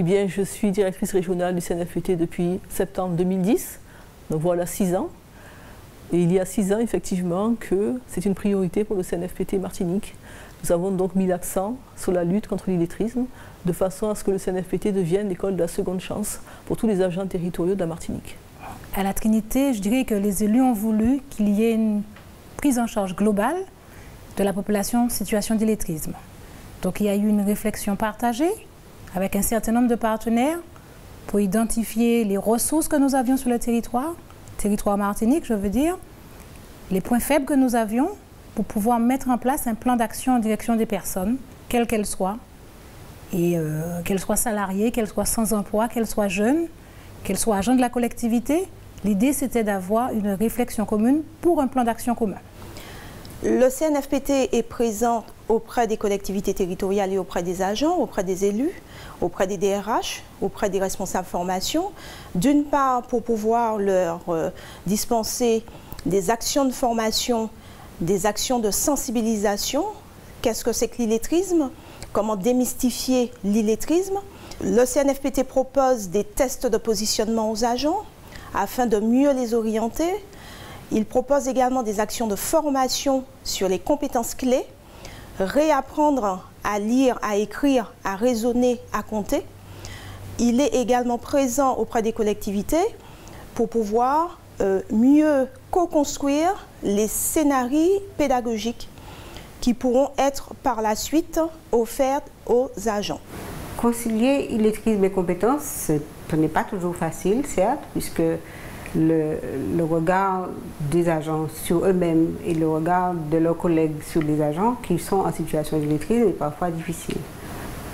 Eh bien, je suis directrice régionale du CNFPT depuis septembre 2010, donc voilà 6 ans. Et il y a 6 ans, effectivement, que c'est une priorité pour le CNFPT Martinique. Nous avons donc mis l'accent sur la lutte contre l'illettrisme, de façon à ce que le CNFPT devienne l'école de la seconde chance pour tous les agents territoriaux de la Martinique. À la Trinité, je dirais que les élus ont voulu qu'il y ait une prise en charge globale de la population en situation d'illettrisme. Donc il y a eu une réflexion partagée avec un certain nombre de partenaires pour identifier les ressources que nous avions sur le territoire Martinique, je veux dire, les points faibles que nous avions pour pouvoir mettre en place un plan d'action en direction des personnes, quelles qu'elles soient, et qu'elles soient salariées, qu'elles soient sans emploi, qu'elles soient jeunes, qu'elles soient agents de la collectivité. L'idée, c'était d'avoir une réflexion commune pour un plan d'action commun. Le CNFPT est présent auprès des collectivités territoriales et auprès des agents, auprès des élus, auprès des DRH, auprès des responsables formation. D'une part, pour pouvoir leur dispenser des actions de formation, des actions de sensibilisation. Qu'est-ce que c'est que l'illettrisme? Comment démystifier l'illettrisme? Le CNFPT propose des tests de positionnement aux agents afin de mieux les orienter. Il propose également des actions de formation sur les compétences clés, réapprendre à lire, à écrire, à raisonner, à compter. Il est également présent auprès des collectivités pour pouvoir mieux co-construire les scénarios pédagogiques qui pourront être par la suite offerts aux agents. Concilier illettrisme et compétences, ce n'est pas toujours facile, certes, puisque le regard des agents sur eux-mêmes et le regard de leurs collègues sur les agents qui sont en situation d'illettrisme est parfois difficile.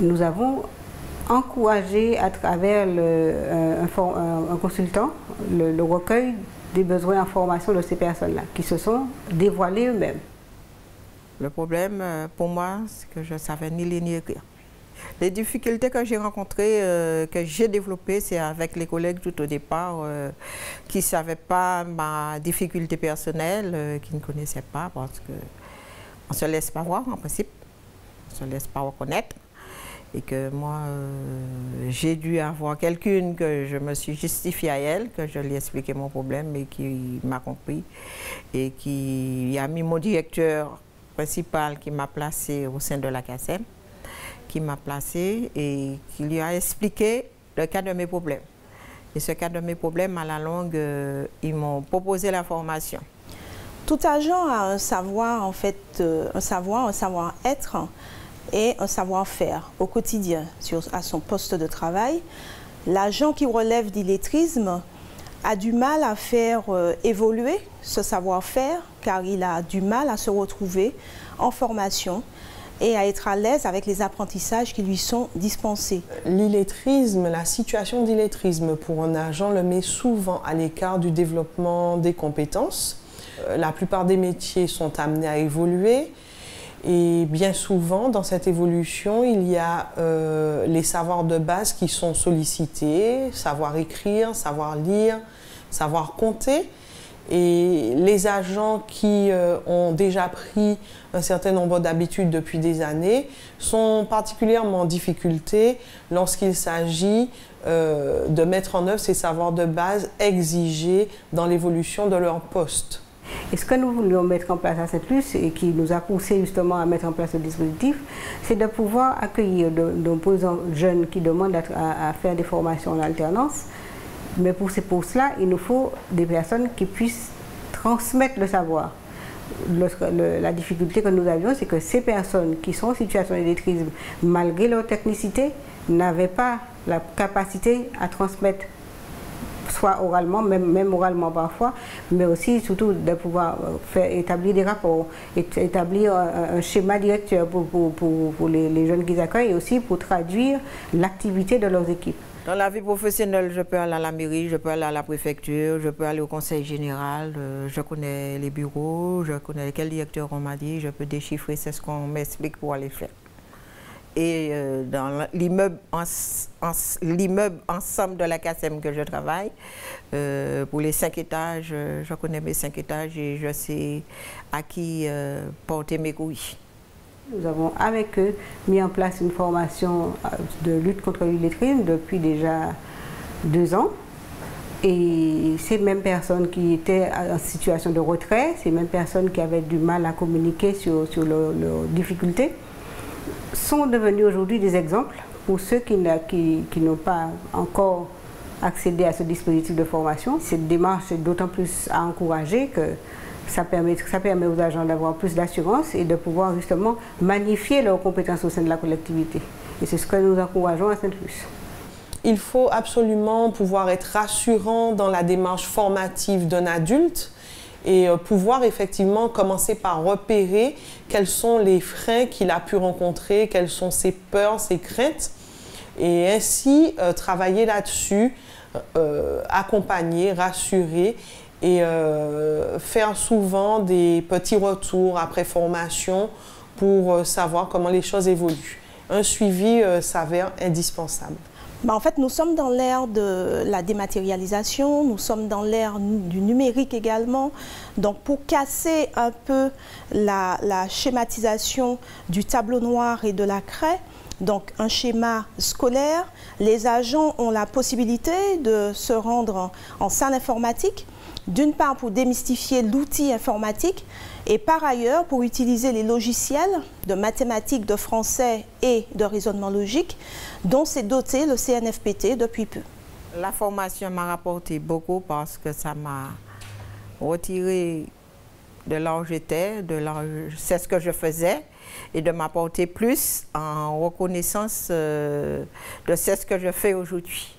Nous avons encouragé à travers un consultant le recueil des besoins en formation de ces personnes-là qui se sont dévoilées eux-mêmes. Le problème pour moi, c'est que je ne savais ni lire ni écrire. Les difficultés que j'ai rencontrées, que j'ai développées, c'est avec les collègues tout au départ qui ne savaient pas ma difficulté personnelle, qui ne connaissaient pas parce qu'on ne se laisse pas voir en principe, on ne se laisse pas reconnaître. Et que moi, j'ai dû avoir quelqu'une que je me suis justifiée à elle, que je lui ai expliqué mon problème et qui m'a compris et qui a mis mon directeur principal qui m'a placé au sein de la CACEM, qui m'a placé et qui lui a expliqué le cas de mes problèmes. Et ce cas de mes problèmes, à la longue, ils m'ont proposé la formation. Tout agent a un savoir, en fait, un savoir-être et un savoir-faire au quotidien à son poste de travail. L'agent qui relève d'illettrisme a du mal à faire évoluer ce savoir-faire car il a du mal à se retrouver en formation et à être à l'aise avec les apprentissages qui lui sont dispensés. L'illettrisme, la situation d'illettrisme pour un agent le met souvent à l'écart du développement des compétences. La plupart des métiers sont amenés à évoluer et bien souvent dans cette évolution il y a les savoirs de base qui sont sollicités, savoir écrire, savoir lire, savoir compter. Et les agents qui ont déjà pris un certain nombre d'habitudes depuis des années sont particulièrement en difficulté lorsqu'il s'agit de mettre en œuvre ces savoirs de base exigés dans l'évolution de leur poste. Et ce que nous voulions mettre en place à Saint-Luce et qui nous a poussé justement à mettre en place ce dispositif, c'est de pouvoir accueillir de jeunes qui demandent à faire des formations en alternance. Mais pour cela, il nous faut des personnes qui puissent transmettre le savoir. La difficulté que nous avions, c'est que ces personnes qui sont en situation d'illettrisme, malgré leur technicité, n'avaient pas la capacité à transmettre, soit oralement, même oralement parfois, mais aussi surtout de pouvoir établir des rapports, établir un schéma directeur pour les jeunes qu'ils accueillent et aussi pour traduire l'activité de leurs équipes. Dans la vie professionnelle, je peux aller à la mairie, je peux aller à la préfecture, je peux aller au conseil général, je connais les bureaux, je connais quel directeur on m'a dit, je peux déchiffrer, c'est ce qu'on m'explique pour aller faire. Et dans l'immeuble ensemble de la CACEM que je travaille, pour les 5 étages, je connais mes 5 étages et je sais à qui porter mes couilles. Nous avons avec eux mis en place une formation de lutte contre l'illettrisme depuis déjà 2 ans. Et ces mêmes personnes qui étaient en situation de retrait, ces mêmes personnes qui avaient du mal à communiquer sur leurs difficultés, sont devenues aujourd'hui des exemples pour ceux qui n'ont pas encore accédé à ce dispositif de formation. Cette démarche est d'autant plus à encourager que ça permet aux agents d'avoir plus d'assurance et de pouvoir justement magnifier leurs compétences au sein de la collectivité. Et c'est ce que nous encourageons à Sainte-Luce. Il faut absolument pouvoir être rassurant dans la démarche formative d'un adulte et pouvoir effectivement commencer par repérer quels sont les freins qu'il a pu rencontrer, quelles sont ses peurs, ses craintes, et ainsi travailler là-dessus, accompagner, rassurer et faire souvent des petits retours après formation pour savoir comment les choses évoluent. Un suivi s'avère indispensable. En fait, nous sommes dans l'ère de la dématérialisation, nous sommes dans l'ère du numérique également. Donc, pour casser un peu la schématisation du tableau noir et de la craie, donc un schéma scolaire, les agents ont la possibilité de se rendre en salle informatique, d'une part pour démystifier l'outil informatique et par ailleurs pour utiliser les logiciels de mathématiques, de français et de raisonnement logique dont s'est doté le CNFPT depuis peu. La formation m'a rapporté beaucoup parce que ça m'a retiré de là où j'étais, c'est ce que je faisais et de m'apporter plus en reconnaissance de ce que je fais aujourd'hui.